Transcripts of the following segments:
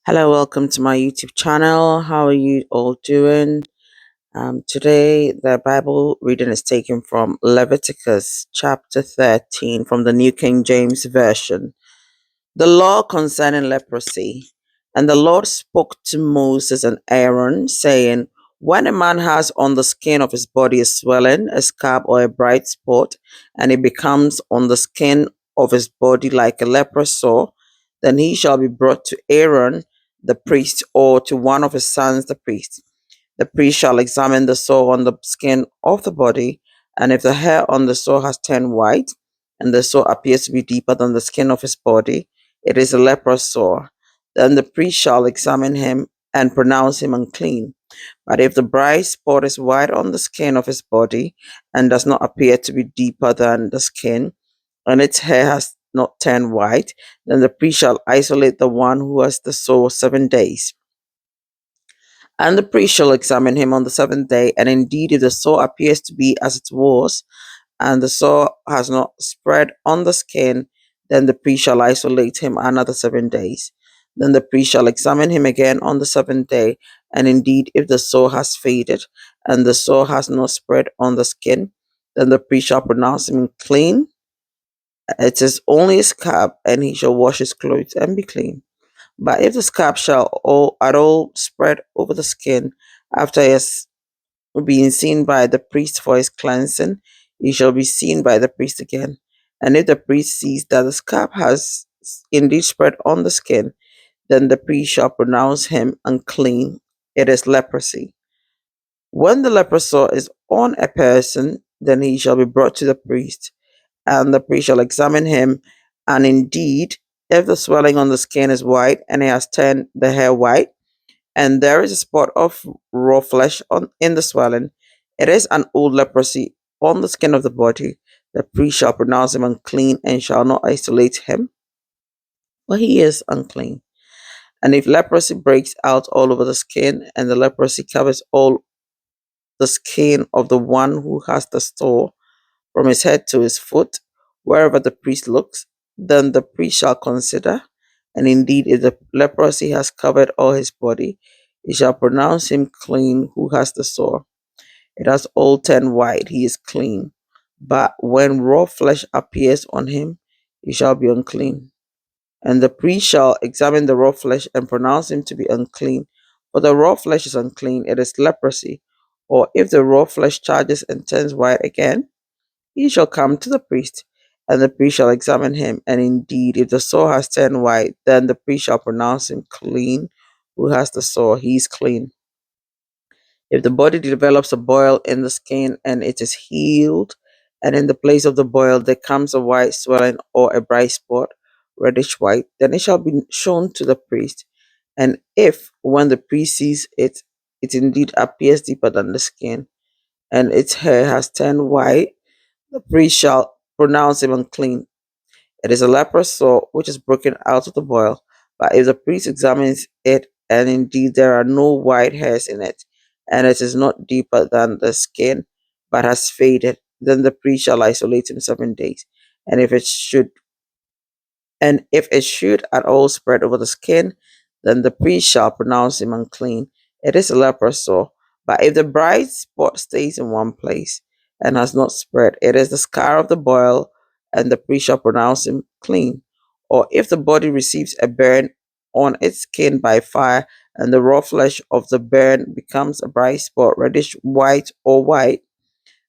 Hello, welcome to my YouTube channel. How are you all doing? Today, the Bible reading is taken from Leviticus chapter 13 from the New King James Version. The law concerning leprosy. And the Lord spoke to Moses and Aaron, saying, when a man has on the skin of his body a swelling, a scab, or a bright spot, and it becomes on the skin of his body like a leprous sore, then he shall be brought to Aaron the priest, or to one of his sons the priest. The priest shall examine the sore on the skin of the body, and if the hair on the sore has turned white, and the sore appears to be deeper than the skin of his body, it is a leprous sore. Then the priest shall examine him and pronounce him unclean. But if the bright spot is white on the skin of his body, and does not appear to be deeper than the skin, and its hair has not turned white, then the priest shall isolate the one who has the sore 7 days. And the priest shall examine him on the seventh day, and indeed, if the sore appears to be as it was, and the sore has not spread on the skin, then the priest shall isolate him another 7 days. Then the priest shall examine him again on the seventh day, and indeed, if the sore has faded, and the sore has not spread on the skin, then the priest shall pronounce him clean. It is only a scab, and he shall wash his clothes and be clean. But if the scab shall at all spread over the skin after he has been seen by the priest for his cleansing, he shall be seen by the priest again. And if the priest sees that the scab has indeed spread on the skin, then the priest shall pronounce him unclean. It is leprosy. When the leper sore is on a person, then he shall be brought to the priest, and the priest shall examine him. And indeed, if the swelling on the skin is white, and he has turned the hair white, and there is a spot of raw flesh in the swelling, it is an old leprosy on the skin of the body. The priest shall pronounce him unclean, and shall not isolate him, for he is unclean. And if leprosy breaks out all over the skin, and the leprosy covers all the skin of the one who has the sore, from his head to his foot, wherever the priest looks, then the priest shall consider, and indeed, if the leprosy has covered all his body, he shall pronounce him clean who has the sore. It has all turned white, he is clean. But when raw flesh appears on him, he shall be unclean. And the priest shall examine the raw flesh and pronounce him to be unclean. For the raw flesh is unclean, it is leprosy. Or if the raw flesh charges and turns white again, he shall come to the priest, and the priest shall examine him. And indeed, if the sore has turned white, then the priest shall pronounce him clean who has the sore. He is clean. If the body develops a boil in the skin and it is healed, and in the place of the boil there comes a white swelling or a bright spot, reddish white, then it shall be shown to the priest. And if, when the priest sees it, it indeed appears deeper than the skin, and its hair has turned white, the priest shall pronounce him unclean. It is a leprous sore which is broken out of the boil. But if the priest examines it, and indeed there are no white hairs in it, and it is not deeper than the skin, but has faded, then the priest shall isolate him 7 days. And if it should at all spread over the skin, then the priest shall pronounce him unclean. It is a leprous sore. But if the bright spot stays in one place and has not spread, it is the scar of the boil, and the priest shall pronounce him clean. Or if the body receives a burn on its skin by fire, and the raw flesh of the burn becomes a bright spot, reddish white or white,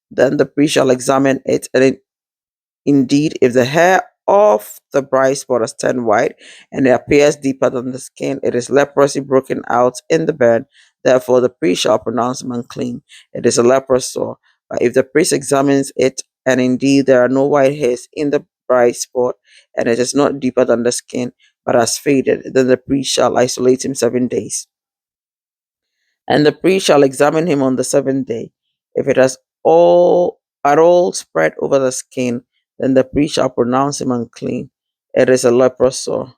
then the priest shall examine it, and indeed, if the hair of the bright spot has turned white, and it appears deeper than the skin, it is leprosy broken out in the burn. Therefore, the priest shall pronounce him unclean. It is a leprous sore. But if the priest examines it, and indeed there are no white hairs in the bright spot, and it is not deeper than the skin, but has faded, then the priest shall isolate him 7 days. And the priest shall examine him on the seventh day. If it has all at all spread over the skin, then the priest shall pronounce him unclean. It is a leprous sore.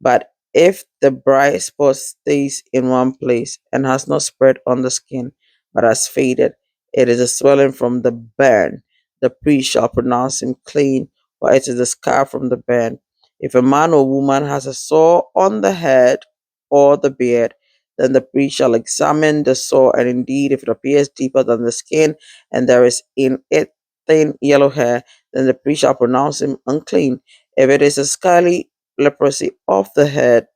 But if the bright spot stays in one place and has not spread on the skin, but has faded, it is a swelling from the burn. The priest shall pronounce him clean, for it is the scar from the burn. If a man or woman has a sore on the head, or the beard. Then the priest shall examine the sore, and indeed, if it appears deeper than the skin, and there is in it thin yellow hair, then the priest shall pronounce him unclean. If it is a scaly leprosy of the head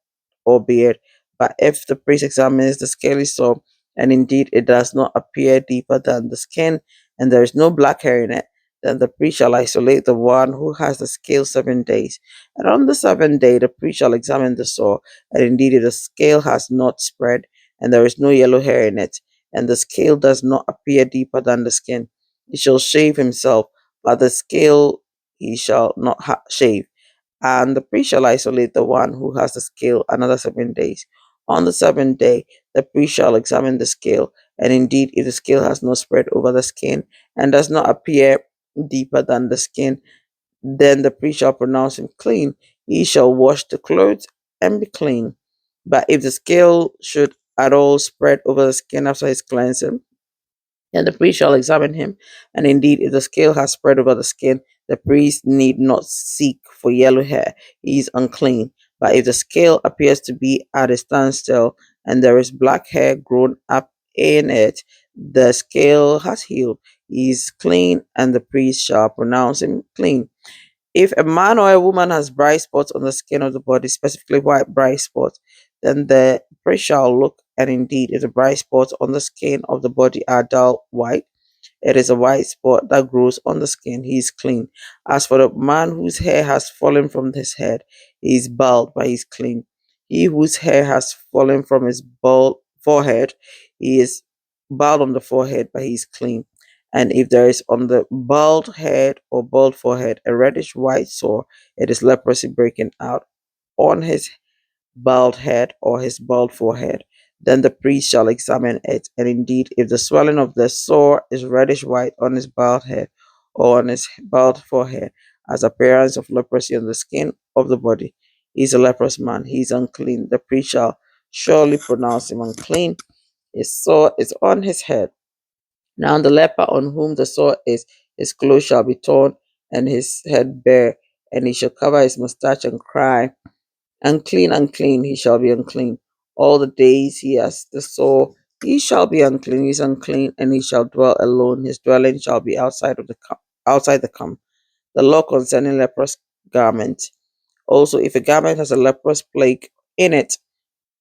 or beard, but if the priest examines the scaly sore, and indeed it does not appear deeper than the skin, and there is no black hair in it, then the priest shall isolate the one who has the scale 7 days. And on the seventh day the priest shall examine the sore, and indeed if the scale has not spread, and there is no yellow hair in it, and the scale does not appear deeper than the skin, he shall shave himself, but the scale he shall not shave, and the priest shall isolate the one who has the scale another 7 days. On the seventh day, the priest shall examine the scale, and indeed, if the scale has not spread over the skin and does not appear deeper than the skin, then the priest shall pronounce him clean. He shall wash the clothes and be clean. But if the scale should at all spread over the skin after his cleansing, and the priest shall examine him. And indeed, if the scale has spread over the skin, the priest need not seek for yellow hair. He is unclean. But if the scale appears to be at a standstill, and there is black hair grown up in it, the scale has healed. He is clean, and the priest shall pronounce him clean. If a man or a woman has bright spots on the skin of the body, specifically white bright spots, then the priest shall look, and indeed, if the bright spots on the skin of the body are dull white, it is a white spot that grows on the skin. He is clean. As for the man whose hair has fallen from his head, he is bald, but he is clean. He whose hair has fallen from his bald forehead, he is bald on the forehead, but he is clean. And if there is on the bald head or bald forehead a reddish white sore, it is leprosy breaking out on his bald head or his bald forehead. Then the priest shall examine it, and indeed, if the swelling of the sore is reddish white on his bald head or on his bald forehead, as appearance of leprosy on the skin of the body, he is a leprous man, he is unclean. The priest shall surely pronounce him unclean. His sore is on his head. Now the leper on whom the sore is, his clothes shall be torn, and his head bare, and he shall cover his mustache and cry, unclean, unclean, he shall be unclean. All the days he has the sore, he shall be unclean, he is unclean, and he shall dwell alone. His dwelling shall be outside the camp. The law concerning leprous garment. Also, if a garment has a leprous plague in it,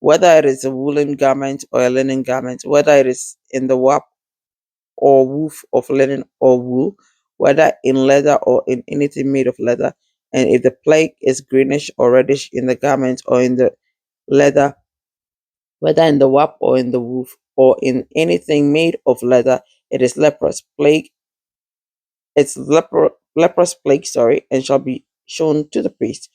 whether it is a woolen garment or a linen garment, whether it is in the warp or woof of linen or wool, whether in leather or in anything made of leather, and if the plague is greenish or reddish in the garment or in the leather, whether in the warp or in the woof, or in anything made of leather, it is leprous plague. It's leprous plague, and shall be shown to the priest.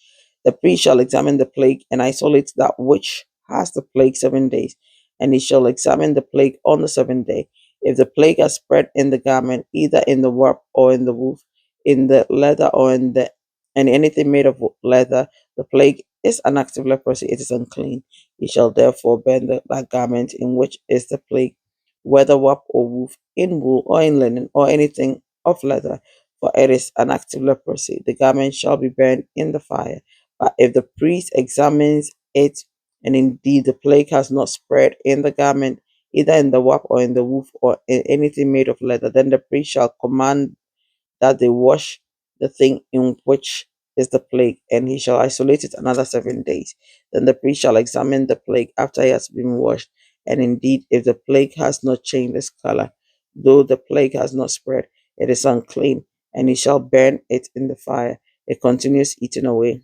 The priest shall examine the plague and isolate that which has the plague 7 days, and he shall examine the plague on the seventh day. If the plague has spread in the garment, either in the warp or in the woof, in the leather or in the and anything made of leather, the plague is an active leprosy, it is unclean. He shall therefore burn that garment in which is the plague, whether warp or woof, in wool or in linen or anything of leather, for it is an active leprosy. The garment shall be burned in the fire. But if the priest examines it, and indeed the plague has not spread in the garment, either in the warp or in the woof or in anything made of leather, then the priest shall command that they wash the thing in which is the plague, and he shall isolate it another 7 days. Then the priest shall examine the plague after it has been washed, and indeed, if the plague has not changed its color, though the plague has not spread, it is unclean, and he shall burn it in the fire. It continues eating away,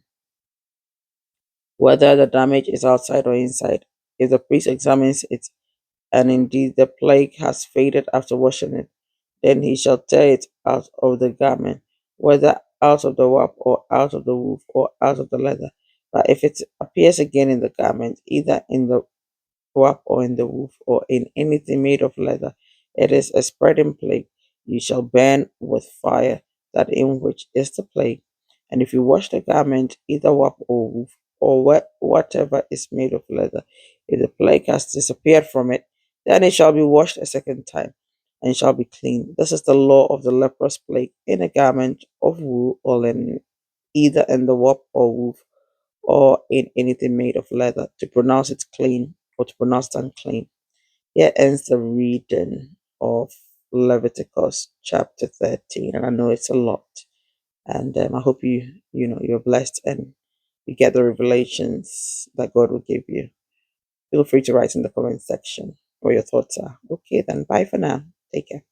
whether the damage is outside or inside. If the priest examines it, and indeed the plague has faded after washing it, then he shall tear it out of the garment, whether out of the warp or out of the woof or out of the leather. But if it appears again in the garment, either in the warp or in the woof or in anything made of leather, it is a spreading plague. You shall burn with fire that in which is the plague. And if you wash the garment, either warp or woof, or whatever is made of leather, if the plague has disappeared from it, then it shall be washed a second time, and shall be clean. This is the law of the leprous plague in a garment of wool or linen, either in the warp or woof, or in anything made of leather, to pronounce it clean or to pronounce it unclean. Here ends the reading of Leviticus chapter 13, and I know it's a lot. And I hope you're blessed and you get the revelations that God will give you. Feel free to write in the comment section what your thoughts are. Okay, then bye for now. Take care.